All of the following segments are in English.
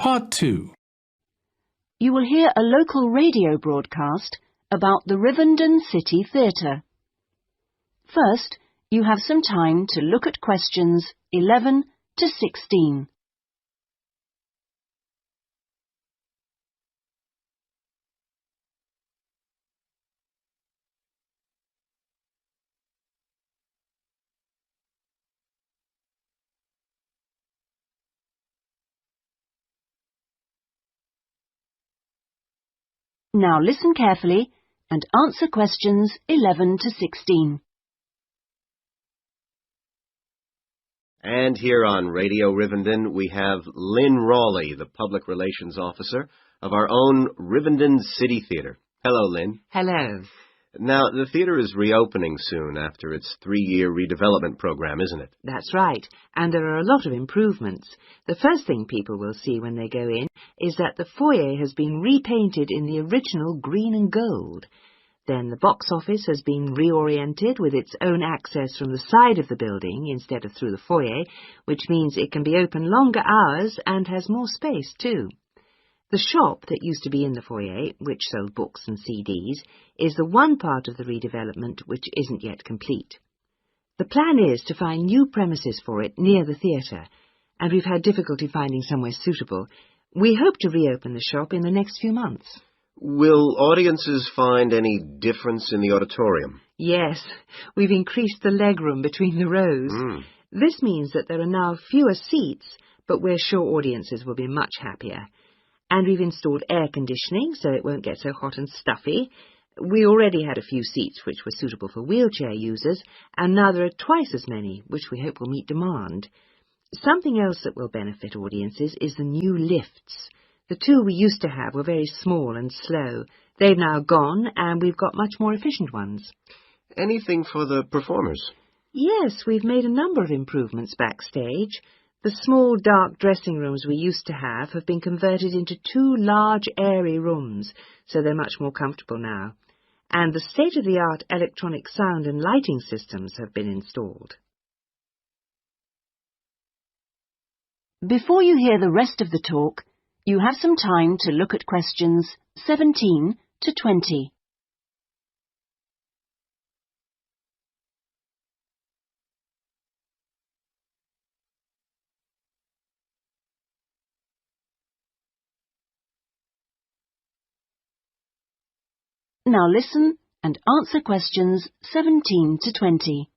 Part 2. You will hear a local radio broadcast about the Rivendell City Theatre. First, you have some time to look at questions 11 to 16. Now listen carefully and answer questions 11 to 16. And here on Radio Rivendell, we have Lynn Rawley, the Public Relations Officer of our own Rivendell City Theatre. Hello, Lynn. Hello. Now, the theatre is reopening soon after its 3-year redevelopment program, isn't it? That's right, and there are a lot of improvements. The first thing people will see when they go in is that the foyer has been repainted in the original green and gold. Then the box office has been reoriented with its own access from the side of the building instead of through the foyer, which means it can be open longer hours and has more space too. The shop that used to be in the foyer, which sold books and CDs, is the one part of the redevelopment which isn't yet complete. The plan is to find new premises for it near the theatre, and we've had difficulty finding somewhere suitable. We hope to reopen the shop in the next few months. Will audiences find any difference in the auditorium? Yes, we've increased the legroom between the rows. This means that there are now fewer seats, but we're sure audiences will be much happier. And we've installed air conditioning so it won't get so hot and stuffy. We already had a few seats which were suitable for wheelchair users, and now there are twice as many, which we hope will meet demand. Something else that will benefit audiences is the new lifts. The two we used to have were very small and slow. They've now gone, and we've got much more efficient ones. Anything for the performers? Yes, we've made a number of improvements backstage. The small, dark dressing rooms we used to have been converted into 2 large, airy rooms, so they're much more comfortable now. And the state-of-the-art electronic sound and lighting systems have been installed. Before you hear the rest of the talk, you have some time to look at questions 17 to 20. Now listen and answer questions 17 to 20.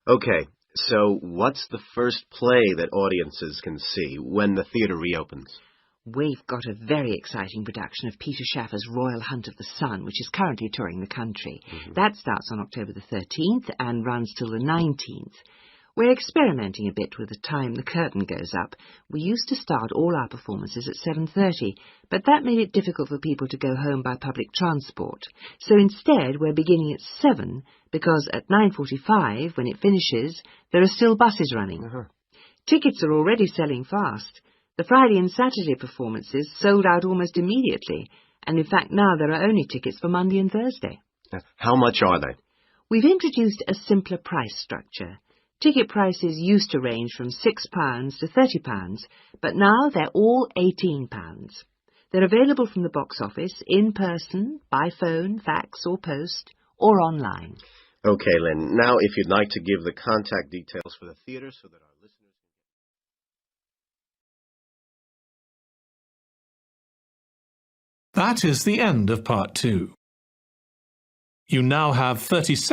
Okay, so what's the first play that audiences can see when the theatre reopens? We've got a very exciting production of Peter Shaffer's Royal Hunt of the Sun, which is currently touring the country. That starts on October the 13th and runs till the 19th. We're experimenting a bit with the time the curtain goes up. We used to start all our performances at 7:30, but that made it difficult for people to go home by public transport. So instead, we're beginning at 7, because at 9:45, when it finishes, there are still buses running. Tickets are already selling fast. The Friday and Saturday performances sold out almost immediately, and in fact now there are only tickets for Monday and Thursday. How much are they? We've introduced a simpler price structure. Ticket prices used to range from £6 to £30, but now they're all £18. They're available from the box office, in person, by phone, fax or post, or online. Okay, Lynn. Now, if you'd like to give the contact details for the theatre so that our listeners... That is the end of Part 2. You now have 30 seconds.